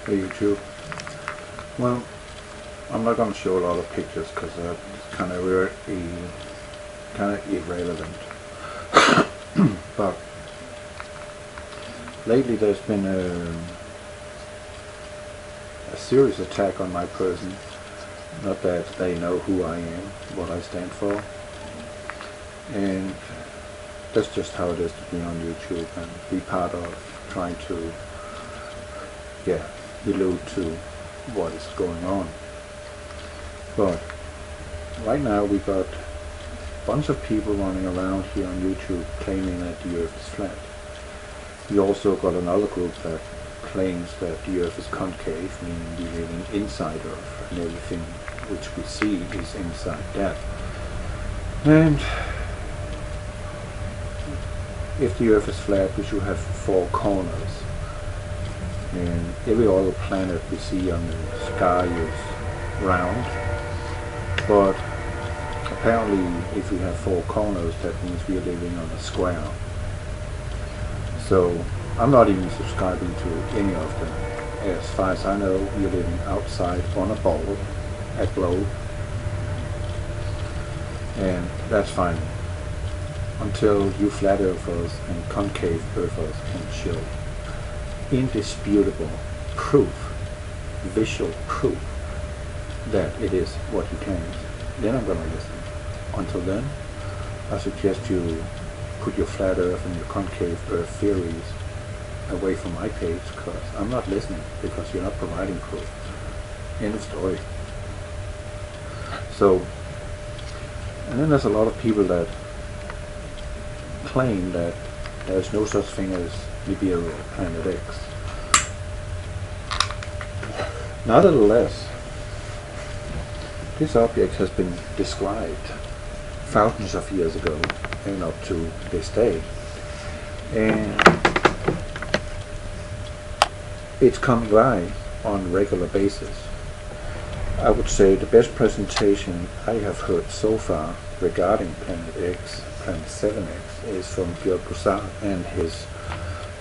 Hey YouTube. Well, I'm not going to show a lot of pictures because it's kind of irrelevant. But lately there's been a serious attack on my person. Not that they know who I am, what I stand for, and that's just how it is to be on YouTube and be part of trying to allude to what is going on. But right now we got a bunch of people running around here on YouTube claiming that the Earth is flat. We also got another group that claims that the Earth is concave, meaning we're living inside Earth and everything which we see is inside that. And if the Earth is flat, we should have 4 corners. And every other planet we see on the sky is round. But apparently if we have 4 corners, that means we are living on a square. So I'm not even subscribing to any of them. As far as I know, we are living outside on a ball, a globe. And that's fine. Until you flat earthers and concave earthers can show indisputable proof, visual proof, that it is what you claim, then I'm going to listen. Until then, I suggest you put your flat earth and your concave earth theories away from my page, because I'm not listening, because you're not providing proof. End of story. So, and then there's a lot of people that claim that there's no such thing as Nibiru Planet X. Nevertheless, this object has been described thousands of years ago and up to this day, and it's coming by on a regular basis. I would say the best presentation I have heard so far regarding PlanetX, Planet7X, is from PUERTO and his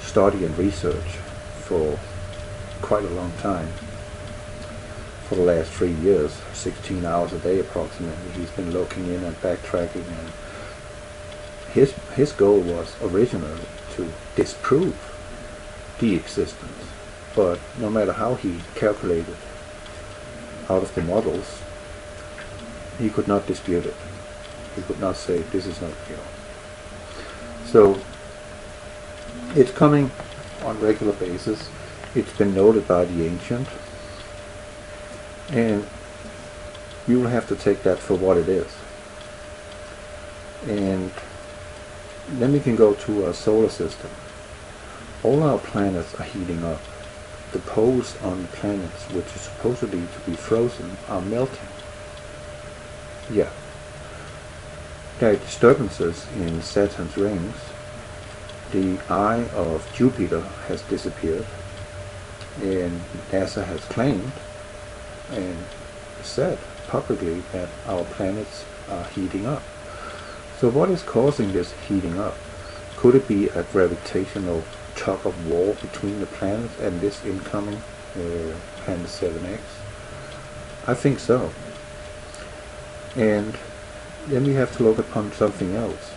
study and research for quite a long time. For the last 3 years, 16 hours a day approximately, he's been looking in and backtracking, and his goal was originally to disprove the existence. But no matter how he calculated out of the models, he could not dispute it. He could not say this is not real. So it's coming on a regular basis. It's been noted by the ancient, and you will have to take that for what it is. And then we can go to our solar system. All our planets are heating up. The poles on the planets, which are supposedly to be frozen, are melting. Yeah. There are disturbances in Saturn's rings. The eye of Jupiter has disappeared, and NASA has claimed and said publicly that our planets are heating up. So what is causing this heating up? Could it be a gravitational tug of war between the planets and this incoming Planet7X? I think so. And then we have to look upon something else,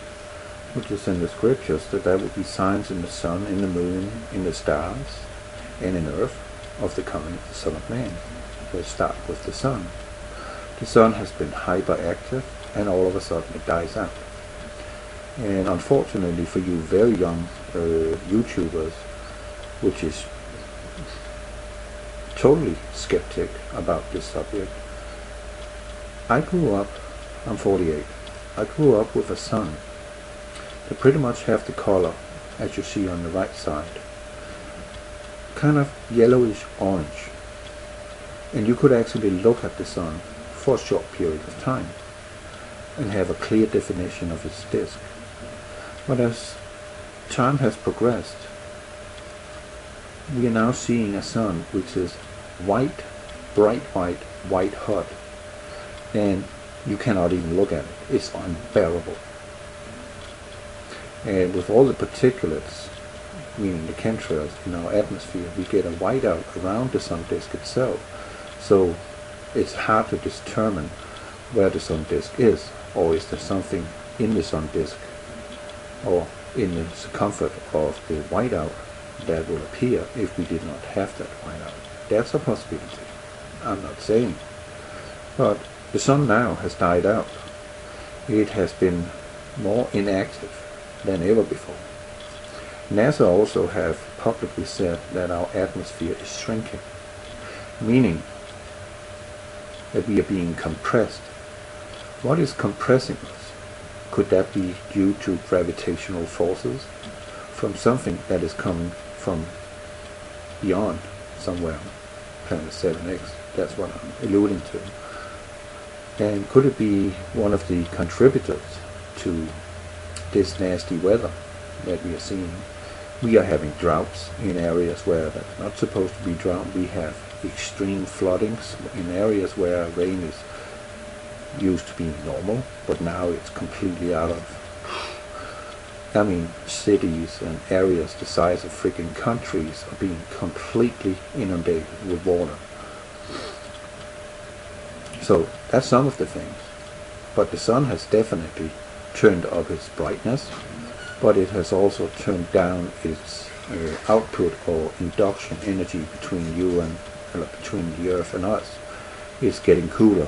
which is in the scriptures, that there will be signs in the sun, in the moon, in the stars, and in earth of the coming of the Son of Man. We'll start with the sun. The sun has been hyperactive, and all of a sudden it dies out. And unfortunately for you very young YouTubers, which is totally skeptic about this subject, I grew up, I'm 48, I grew up with a sun that pretty much have the color as you see on the right side, kind of yellowish orange, and you could actually look at the sun for a short period of time and have a clear definition of its disk. But as time has progressed, we are now seeing a sun which is white, bright white, white hot, and you cannot even look at it. It's unbearable. And with all the particulates meaning the chemtrails in our atmosphere, we get a whiteout around the sun disk itself. So it's hard to determine where the sun disk is, or is there something in the sun disk or in the circumference of the whiteout that will appear if we did not have that whiteout. That's a possibility. I'm not saying. But the sun now has died out. It has been more inactive than ever before. NASA also have publicly said that our atmosphere is shrinking, meaning that we are being compressed. What is compressing us? Could that be due to gravitational forces from something that is coming from beyond somewhere, Planet7X? That's what I'm alluding to. And could it be one of the contributors to this nasty weather that we are seeing? We are having droughts in areas where that's not supposed to be drought. We have extreme floodings in areas where rain is used to be normal, but now it's completely out of, cities and areas the size of freaking countries are being completely inundated with water. So that's some of the things. But the sun has definitely turned up its brightness, but it has also turned down its output or induction energy between between the Earth and us. It's getting cooler.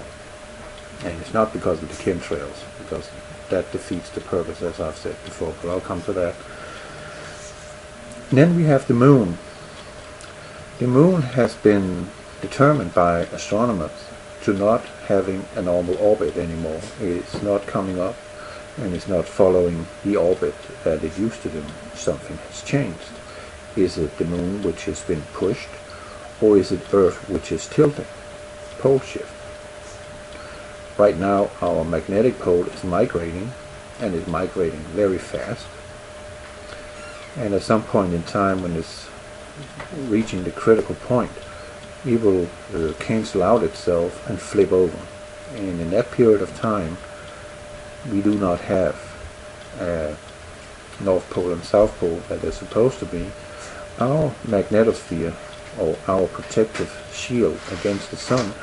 And it's not because of the chemtrails, because that defeats the purpose, as I've said before, but I'll come to that. And then we have the moon. The moon has been determined by astronomers to not having a normal orbit anymore. It's not coming up and it's not following the orbit that it used to do. Something has changed. Is it the moon which has been pushed, or is it Earth which is tilting? Pole shift. Right now our magnetic pole is migrating, and it's migrating very fast. And at some point in time, when it's reaching the critical point, it will cancel out itself and flip over. And in that period of time, we do not have North Pole and South Pole that they're supposed to be. Our magnetosphere, or our protective shield against the sun,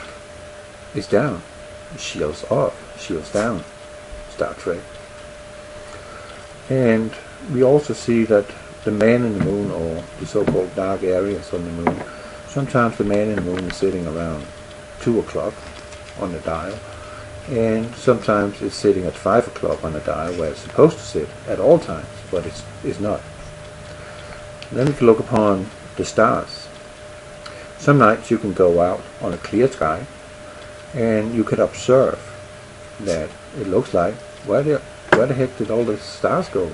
is down. Shields off, shields down, Star Trek. And we also see that the man in the moon, or the so-called dark areas on the moon, sometimes the man in the moon is sitting around 2 o'clock on the dial, and sometimes it's sitting at 5 o'clock on the dial, where it's supposed to sit at all times, but it's not. Then we can look upon the stars. Some nights you can go out on a clear sky, and you can observe that it looks like, where the heck did all the stars go?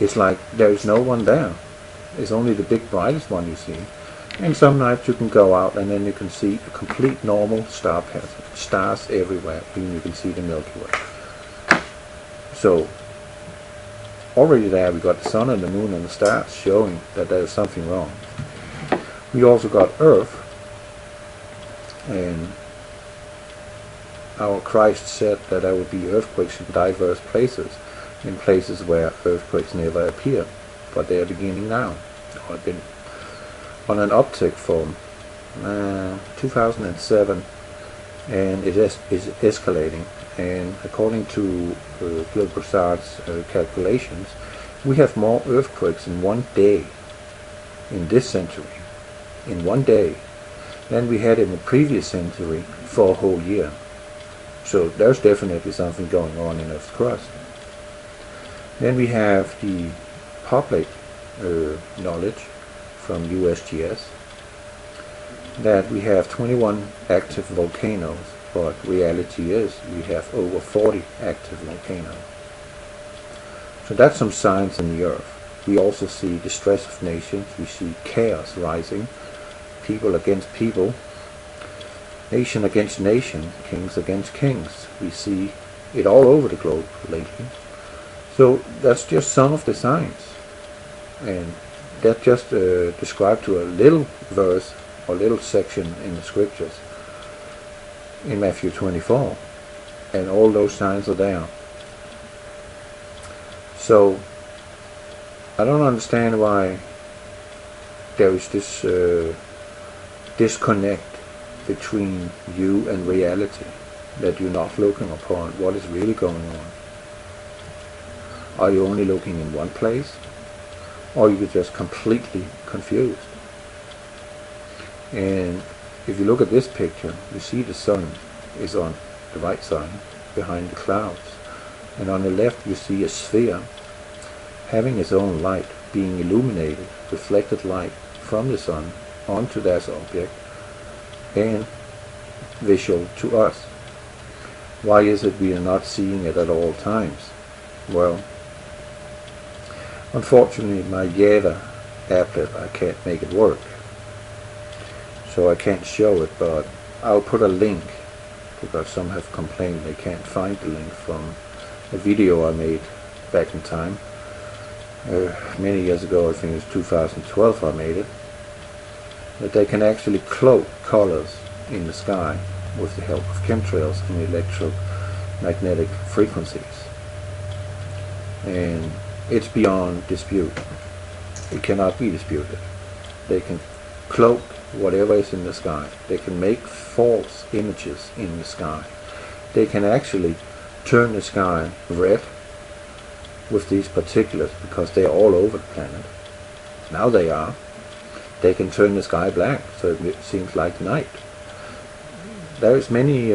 It's like there is no one there. It's only the big brightest one you see. And some nights you can go out and then you can see a complete normal star pattern. Stars everywhere, even you can see the Milky Way. So already there we got the sun and the moon and the stars showing that there is something wrong. We also got Earth, and our Christ said that there would be earthquakes in diverse places, in places where earthquakes never appear, but they are beginning now. Or have been on an uptick from 2007, and it is escalating. And according to Gil Broussard's calculations, we have more earthquakes in one day in this century, in one day, than we had in the previous century for a whole year. So there's definitely something going on in Earth's crust. Then we have the public knowledge from USGS that we have 21 active volcanoes, but reality is we have over 40 active volcanoes. So that's some signs in the Earth. We also see the stress of nations. We see chaos rising, people against people, nation against nation, kings against kings. We see it all over the globe lately. So that's just some of the signs. And that just described to a little verse or little section in the scriptures in Matthew 24. And all those signs are there. So I don't understand why there is this disconnect between you and reality, that you're not looking upon what is really going on. Are you only looking in one place, or are you just completely confused? And if you look at this picture, you see the sun is on the right side behind the clouds, and on the left you see a sphere having its own light, being illuminated, reflected light from the sun onto that object and visual to us. Why is it we are not seeing it at all times? Well, unfortunately my Java applet, I can't make it work, so I can't show it, but I'll put a link, because some have complained they can't find the link from a video I made back in time. Many years ago, I think it was 2012 I made it, that they can actually cloak colors in the sky with the help of chemtrails and electromagnetic frequencies. And it's beyond dispute. It cannot be disputed. They can cloak whatever is in the sky. They can make false images in the sky. They can actually turn the sky red with these particulates, because they are all over the planet. Now they are. They can turn the sky black, so it seems like night. There's many,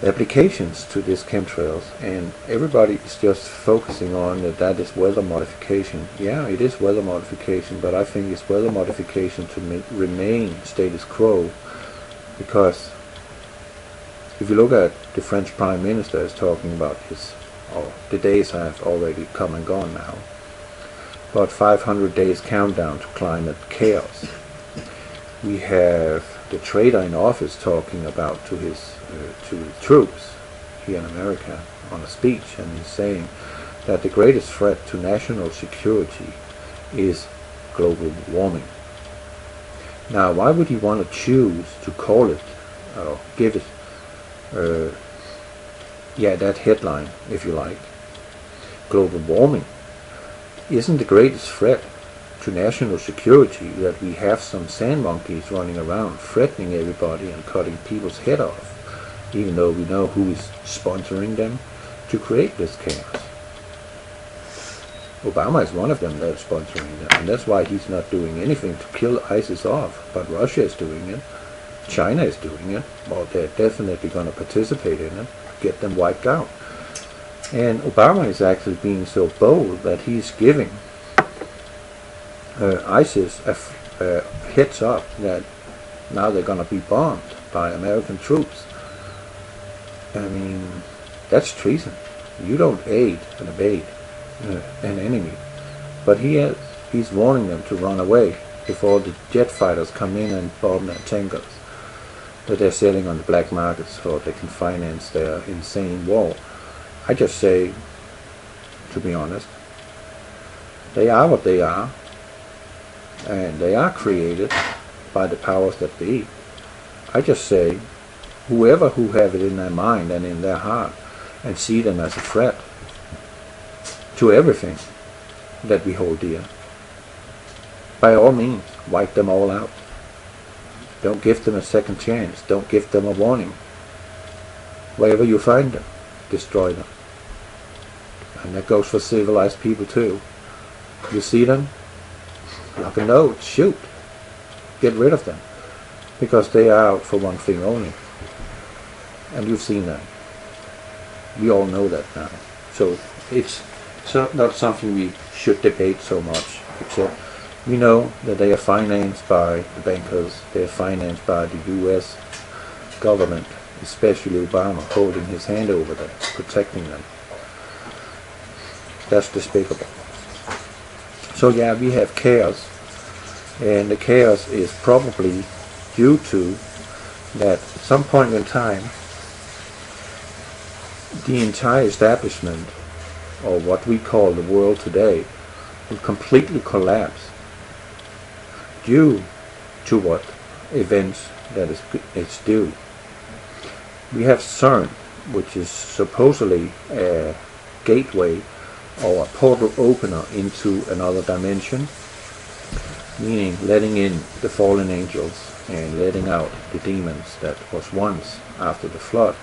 applications to this chemtrails, and everybody is just focusing on that is weather modification. Yeah, it is weather modification, but I think it's weather modification to remain status quo, because if you look at the French Prime Minister is talking about his, the days have already come and gone now, but 500 days countdown to climate chaos. We have the trader in office talking about to his to the troops here in America on a speech, and he's saying that the greatest threat to national security is global warming. Now, why would he want to choose to call it, or give it, that headline, if you like? Global warming. Isn't the greatest threat to national security that we have some sand monkeys running around threatening everybody and cutting people's head off, even though we know who is sponsoring them to create this chaos? Obama is one of them that's sponsoring them, and that's why he's not doing anything to kill ISIS off, but Russia is doing it, China is doing it. Well, they're definitely going to participate in it, get them wiped out. And Obama is actually being so bold that he's giving ISIS a heads up that now they're going to be bombed by American troops. I mean, that's treason. You don't aid and abet an enemy, but he's warning them to run away before the jet fighters come in and bomb their tankers that they're selling on the black market so they can finance their insane war. I just say, to be honest, they are what they are, and they are created by the powers that be. I just say, whoever who have it in their mind and in their heart and see them as a threat to everything that we hold dear, by all means, wipe them all out. Don't give them a second chance. Don't give them a warning. Wherever you find them, destroy them. And that goes for civilized people too. You see them, lock and load, shoot, get rid of them, because they are out for one thing only. And you've seen that. We all know that now. So it's not something we should debate so much, except we know that they are financed by the bankers, they are financed by the US government, especially Obama holding his hand over them, protecting them. That's despicable. So yeah, we have chaos, and the chaos is probably due to that at some point in time the entire establishment, or what we call the world today, will completely collapse due to what events that it's due. We have CERN, which is supposedly a gateway or a portal opener into another dimension, meaning letting in the fallen angels and letting out the demons that was once, after the flood,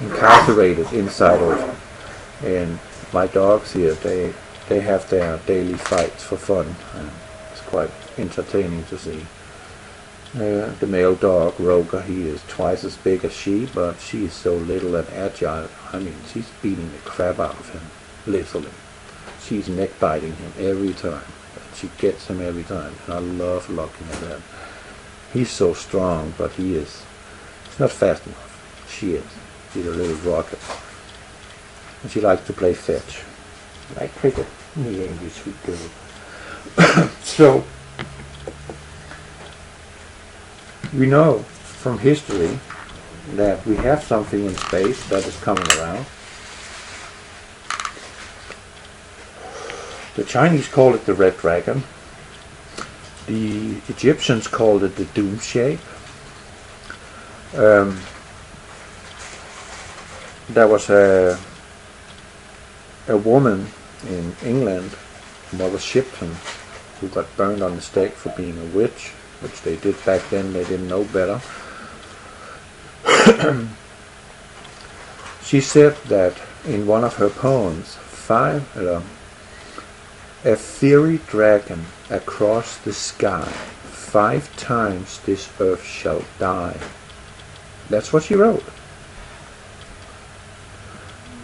incarcerated inside of. And my dogs here, they have their daily fights for fun, and it's quite entertaining to see. The male dog, Roger, he is twice as big as she, but she is so little and agile. I mean, she's beating the crap out of him, literally. She's neck biting him every time. She gets him every time, and I love looking at that. He's so strong, but he's not fast enough. She is. She's a little rocket. And she likes to play fetch, like cricket. Yeah, you sweet girl. So, we know from history that we have something in space that is coming around. The Chinese call it the Red Dragon. The Egyptians called it the Doom Shape. There was a woman in England, Mother Shipton, who got burned on the stake for being a witch, which they did back then. They didn't know better. She said that in one of her poems, a fiery dragon across the sky, 5 times this earth shall die. That's what she wrote.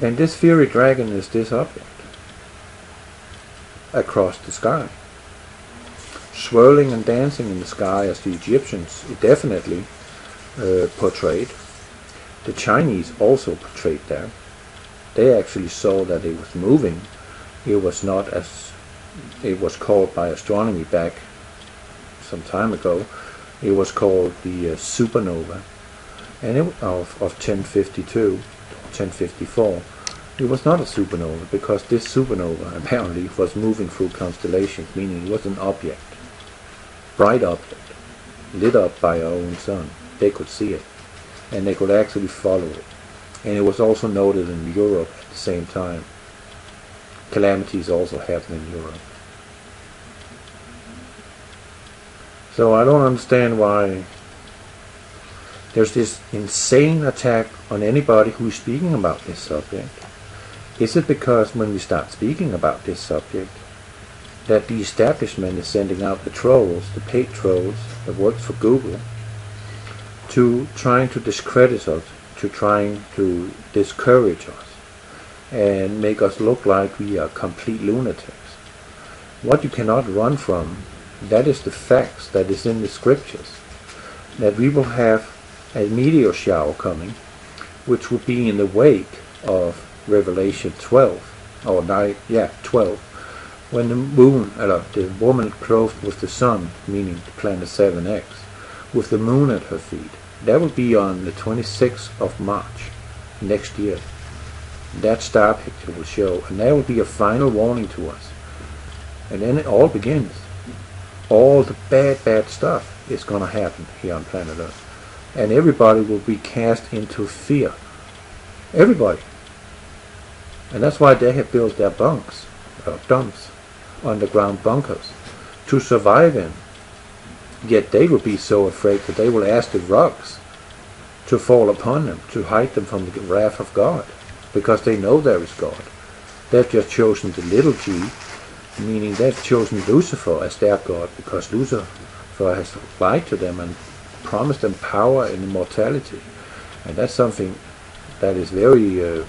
And this fiery dragon is this object across the sky, swirling and dancing in the sky, as the Egyptians definitely portrayed. The Chinese also portrayed that. They actually saw that it was moving. It was not as it was called by astronomy back some time ago. It was called the supernova, and of 1052, 1054. It was not a supernova, because this supernova apparently was moving through constellations, meaning it was an object, bright object, lit up by our own sun. They could see it, and they could actually follow it. And it was also noted in Europe at the same time. Calamities also happen in Europe. So I don't understand why there's this insane attack on anybody who's speaking about this subject. Is it because when we start speaking about this subject, that the establishment is sending out the trolls, the paid trolls that work for Google, to trying to discredit us, to trying to discourage us, and make us look like we are complete lunatics? What you cannot run from, that is the facts that is in the scriptures, that we will have a meteor shower coming, which will be in the wake of Revelation 12, or 12, when the moon, the woman clothed with the sun, meaning the planet 7X, with the moon at her feet. That will be on the 26th of March next year. That star picture will show, and that will be a final warning to us. And then it all begins. All the bad stuff is going to happen here on planet Earth. And everybody will be cast into fear. Everybody. And that's why they have built their dumps, underground bunkers, to survive in. Yet they will be so afraid that they will ask the rocks to fall upon them, to hide them from the wrath of God, because they know there is God. They've just chosen the little g, meaning they've chosen Lucifer as their God, because Lucifer has lied to them and promised them power and immortality. And that's something that is very,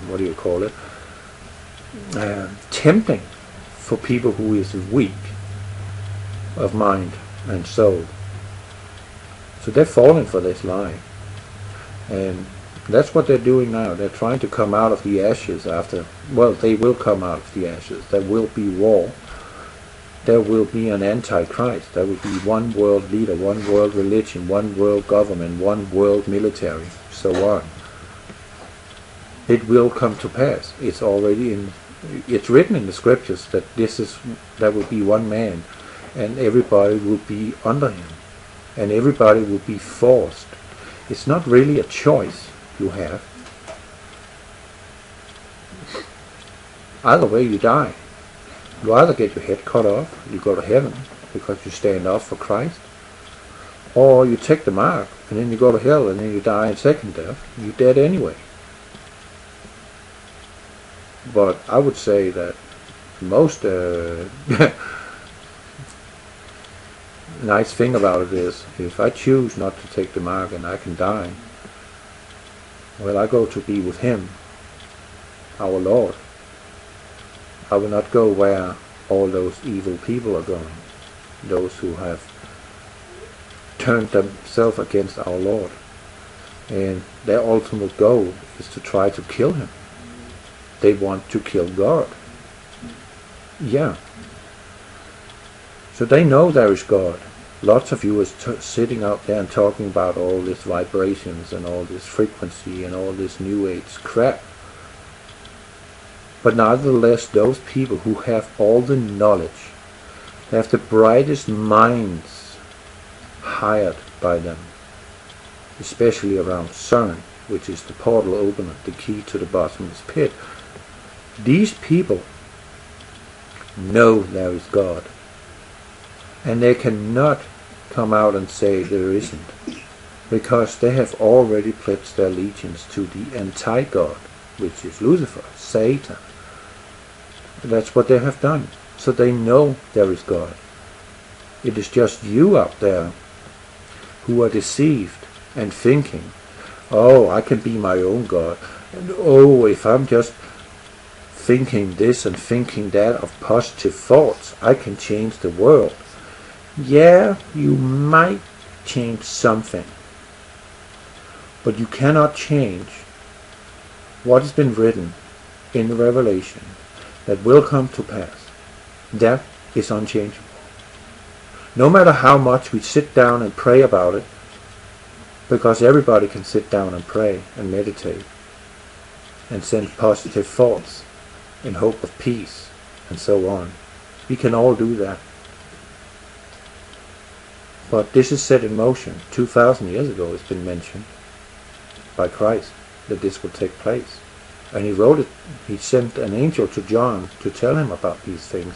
tempting for people who is weak of mind and soul. So they're falling for this lie. And that's what they're doing now. They're trying to come out of the ashes after, well, they will come out of the ashes. There will be war. There will be an antichrist. There will be one world leader, one world religion, one world government, one world military, so on. It will come to pass. It's already it's written in the scriptures that there will be one man, and everybody will be under him, and everybody will be forced. It's not really a choice you have. Either way you die. You either get your head cut off, you go to heaven because you stand up for Christ, or you take the mark and then you go to hell and then you die in second death. You're dead anyway. But I would say that most nice thing about it is, if I choose not to take the mark and I can die, well, I go to be with Him, our Lord. I will not go where all those evil people are going, those who have turned themselves against our Lord, and their ultimate goal is to try to kill Him. They want to kill God. Yeah. So they know there is God. Lots of you are sitting out there and talking about all these vibrations and all this frequency and all this New Age crap. But nevertheless, those people who have all the knowledge, they have the brightest minds hired by them, especially around CERN, which is the portal opener, the key to the bottomless pit. These people know there is God, and they cannot come out and say there isn't, because they have already pledged their allegiance to the anti-God, which is Lucifer, Satan. That's what they have done. So they know there is God. It is just you out there who are deceived and thinking, oh, I can be my own God, and oh, if I'm just thinking this and thinking that of positive thoughts, I can change the world. Yeah, you might change something, but you cannot change what has been written in the Revelation that will come to pass. That is unchangeable. No matter how much we sit down and pray about it, because everybody can sit down and pray and meditate and send positive thoughts in hope of peace and so on. We can all do that. But this is set in motion. 2,000 years ago it's been mentioned by Christ that this will take place. And He wrote it, He sent an angel to John to tell him about these things,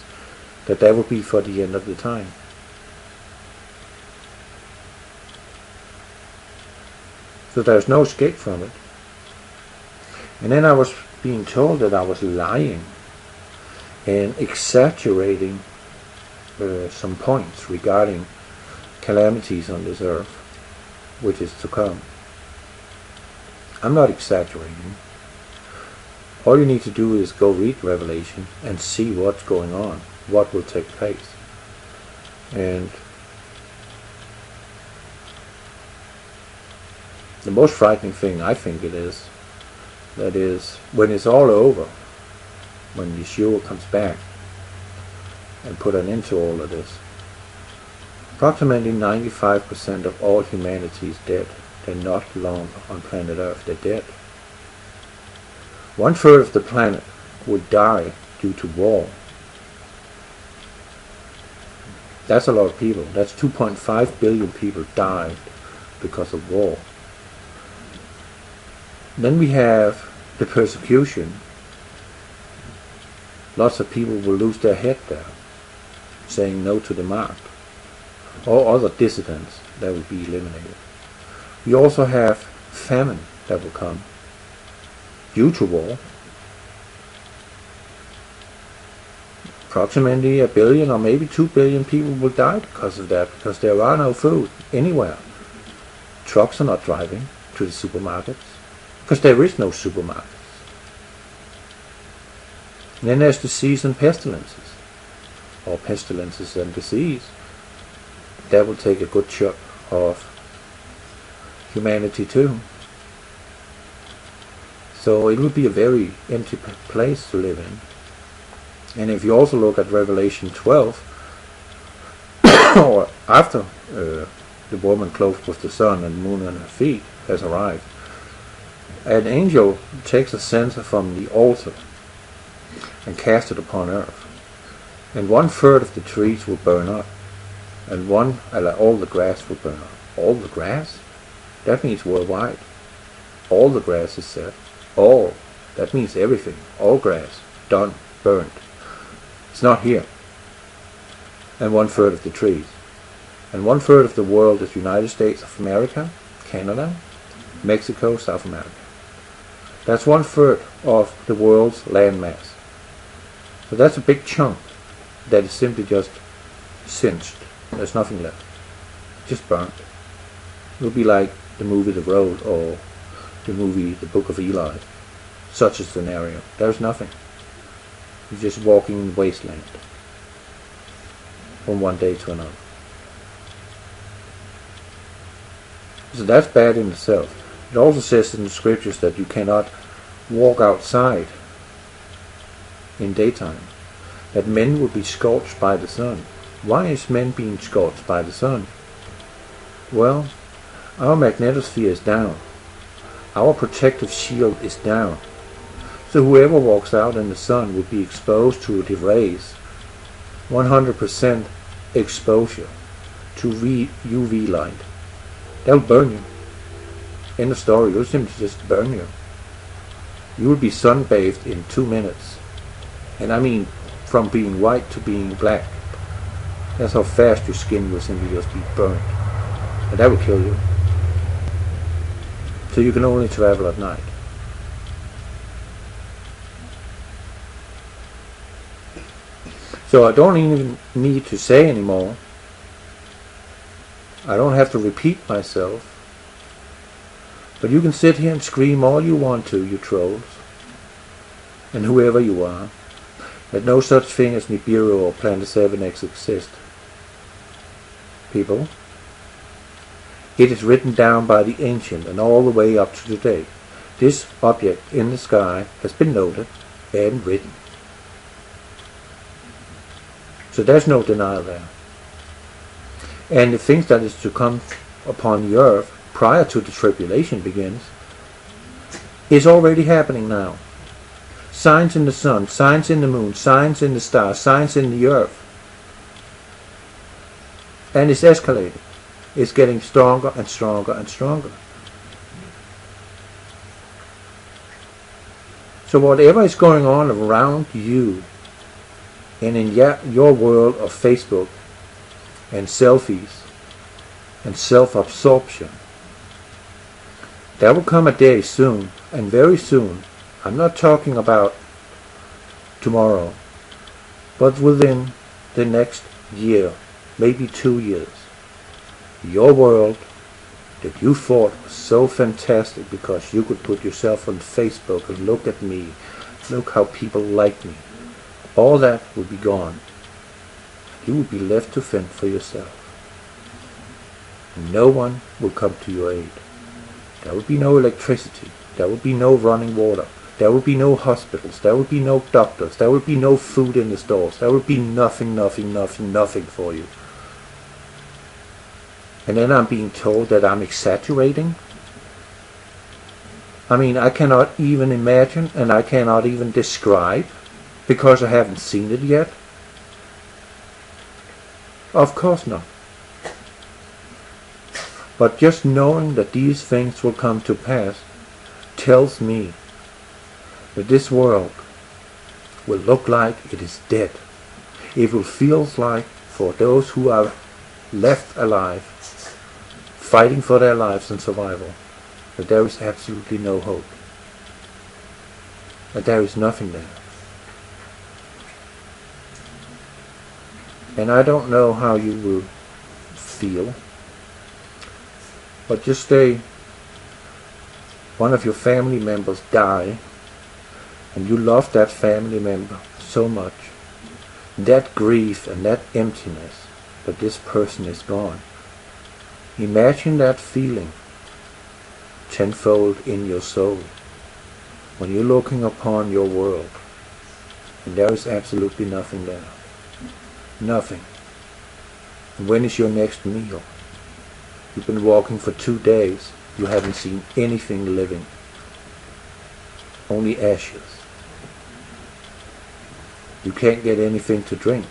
that they will be for the end of the time. So there's no escape from it. And then I was being told that I was lying and exaggerating some points regarding calamities on this earth, which is to come. I'm not exaggerating. All you need to do is go read Revelation and see what's going on, what will take place. And the most frightening thing, I think it is, that is, when it's all over, when Yeshua comes back and put an end to all of this, approximately 95% of all humanity is dead. They're not longer on planet Earth, they're dead. 1/3 of the planet will die due to war. That's a lot of people. That's 2.5 billion people died because of war. Then we have the persecution. Lots of people will lose their head there, saying no to the mark. All other dissidents that will be eliminated. We also have famine that will come due to war. Approximately 1 billion or maybe 2 billion people will die because of that, because there are no food anywhere. Trucks are not driving to the supermarkets, because there is no supermarkets. And then there's disease and pestilences, or pestilences and disease. That will take a good chunk of humanity too. So it will be a very empty place to live in. And if you also look at Revelation 12, or after the woman clothed with the sun and moon on her feet has arrived, an angel takes a censer from the altar and casts it upon earth. And 1/3 of the trees will burn up, and all the grass will burn up. All the grass? That means worldwide. All the grass is said. All. That means everything. All grass. Done. Burned. It's not here. And 1/3 of the trees. And 1/3 of the world is United States of America, Canada, Mexico, South America. That's 1/3 of the world's landmass. So that's a big chunk that is simply just singed. There's nothing left. Just burnt. It would be like the movie The Road or the movie The Book of Eli. Such a scenario. There's nothing. You're just walking in the wasteland from one day to another. So that's bad in itself. It also says in the scriptures that you cannot walk outside in daytime, that men will be scorched by the sun. Why is men being scorched by the sun? Well, our magnetosphere is down. Our protective shield is down. So whoever walks out in the sun will be exposed to the rays. 100% exposure to UV light. They'll burn you. End of story. It'll simply just burn you. You will be sunbathed in 2 minutes. And I mean from being white to being black. That's how fast your skin will simply just be burnt. And that will kill you. So you can only travel at night. So I don't even need to say anymore. I don't have to repeat myself. But you can sit here and scream all you want to, you trolls, and whoever you are, that no such thing as Nibiru or Planet7X exist. People, it is written down by the ancient and all the way up to today. This object in the sky has been noted and written. So there's no denial there. And the things that is to come upon the earth prior to the tribulation begins is already happening now. Signs in the sun, signs in the moon, signs in the stars, signs in the earth. And it's escalating. It's getting stronger and stronger and stronger. So whatever is going on around you and in your world of Facebook and selfies and self-absorption, there will come a day soon, and very soon, I'm not talking about tomorrow, but within the next year, maybe 2 years, your world that you thought was so fantastic because you could put yourself on Facebook and look at me, look how people like me, all that will be gone. You will be left to fend for yourself. No one will come to your aid. There will be no electricity. There will be no running water. There will be no hospitals. There will be no doctors. There will be no food in the stores. There will be nothing, nothing, nothing, nothing for you. And then I'm being told that I'm exaggerating. I mean, I cannot even imagine and I cannot even describe because I haven't seen it yet. Of course not. But just knowing that these things will come to pass tells me that this world will look like it is dead. It will feel like for those who are left alive, fighting for their lives and survival, that there is absolutely no hope. That there is nothing there. And I don't know how you will feel, but just say one of your family members die and you love that family member so much, that grief and that emptiness that this person is gone. Imagine that feeling tenfold in your soul when you're looking upon your world and there is absolutely nothing there. Nothing. And when is your next meal? You've been walking for 2 days. You haven't seen anything living. Only ashes. You can't get anything to drink.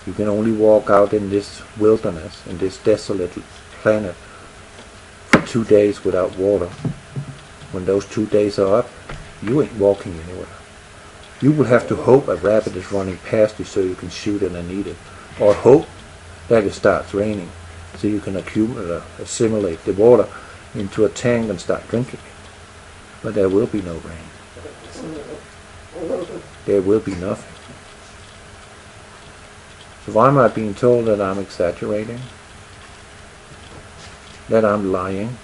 You can only walk out in this wilderness, in this desolate planet, for 2 days without water. When those 2 days are up, you ain't walking anywhere. You will have to hope a rabbit is running past you so you can shoot it and eat it. Or hope that it starts raining so you can assimilate the water into a tank and start drinking it. But there will be no rain. There will be nothing. So why am I being told that I'm exaggerating? That I'm lying?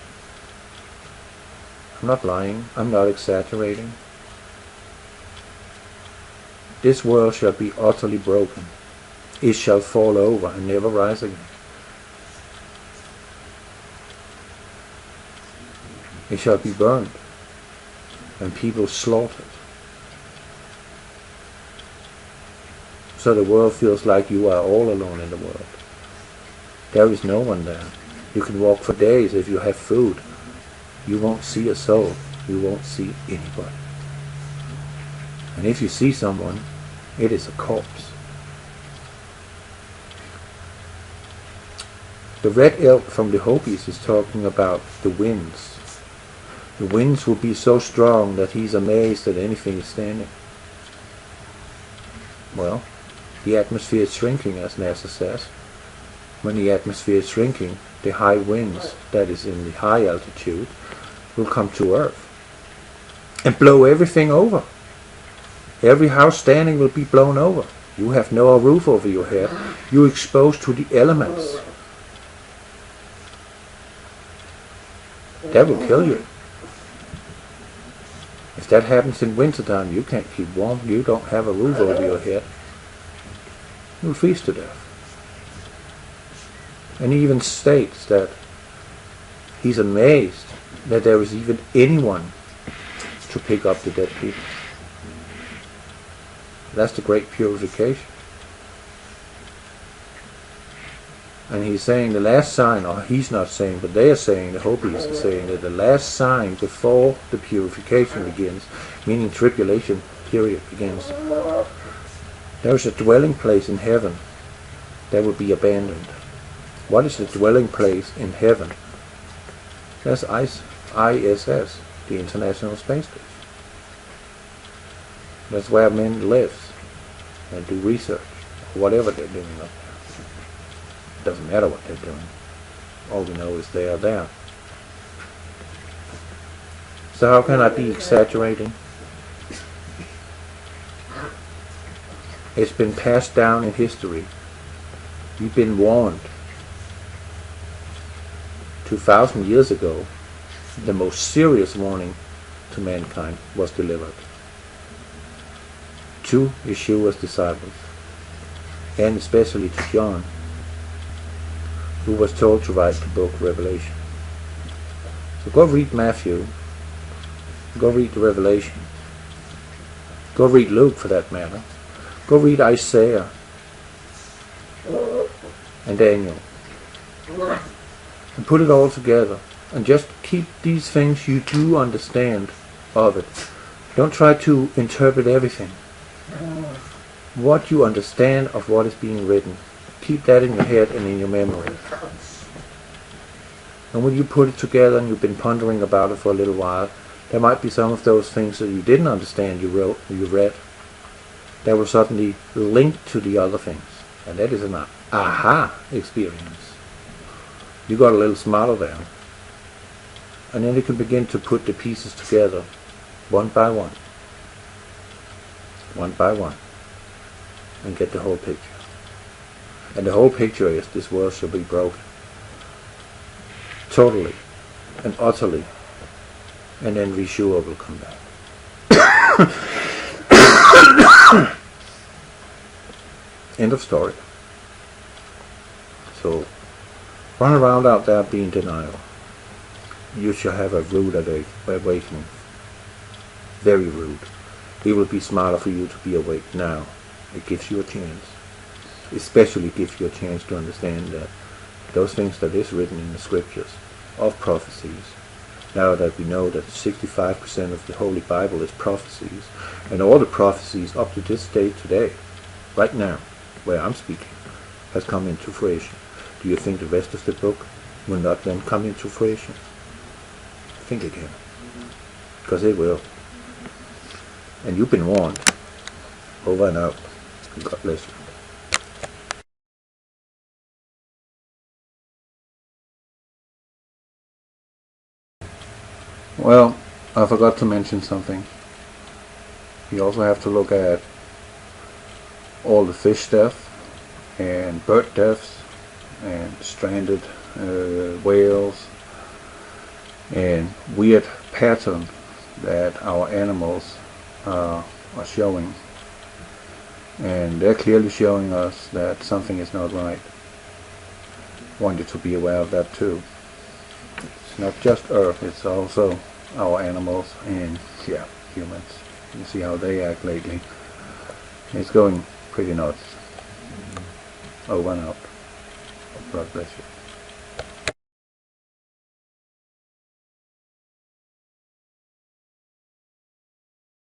I'm not lying. I'm not exaggerating. This world shall be utterly broken. It shall fall over and never rise again. It shall be burned and people slaughtered. So the world feels like you are all alone in the world. There is no one there. You can walk for days if you have food. You won't see a soul. You won't see anybody. And if you see someone, it is a corpse. The red elk from the Hopis is talking about the winds. The winds will be so strong that he's amazed that anything is standing. Well, the atmosphere is shrinking, as NASA says. When the atmosphere is shrinking, the high winds, that is in the high altitude, will come to Earth and blow everything over. Every house standing will be blown over. You have no roof over your head. You're exposed to the elements. That will kill you. If that happens in wintertime, you can't keep warm. You don't have a roof over your head. You'll freeze to death. And he even states that he's amazed that there is even anyone to pick up the dead people. That's the great purification. And he's saying the last sign, or he's not saying, but they are saying, the Hopis are saying that the last sign before the purification begins, meaning tribulation period begins, there is a dwelling place in heaven that will be abandoned. What is the dwelling place in heaven? That's ISS, the International Space Station. That's where men live and do research, or whatever they're doing up there. It doesn't matter what they're doing. All we know is they are there. So how can I be exaggerating? It's been passed down in history. You've been warned. 2,000 years ago, the most serious warning to mankind was delivered to Yeshua's disciples, and especially to John, who was told to write the book Revelation. So go read Matthew, go read the Revelation, go read Luke for that matter, go read Isaiah and Daniel, and put it all together, and just keep these things you do understand of it. Don't try to interpret everything. What you understand of what is being written, keep that in your head and in your memory. And when you put it together and you've been pondering about it for a little while, there might be some of those things that you didn't understand you read, that will suddenly link to the other things. And that is an aha experience. You got a little smile there. And then you can begin to put the pieces together, one by one, and get the whole picture. And the whole picture is this world shall be broken. Totally and utterly. And then Yeshua will come back. End of story. So, run around out there being denial. You shall have a rude awakening. Very rude. It will be smarter for you to be awake now. It gives you a chance. Especially gives you a chance to understand that those things that is written in the scriptures of prophecies, now that we know that 65% of the Holy Bible is prophecies, and all the prophecies up to this day today, right now, where I'm speaking, has come into fruition. Do you think the rest of the book will not then come into fruition? Think again. Because it will. And you've been warned. Over and out. God bless you. Well, I forgot to mention something. You also have to look at all the fish death and bird deaths and stranded whales and weird pattern that our animals are showing, and they're clearly showing us that something is not right. Want you to be aware of that too. It's not just Earth, it's also our animals and humans. You see how they act lately. It's going pretty nuts. Over and out. God bless you.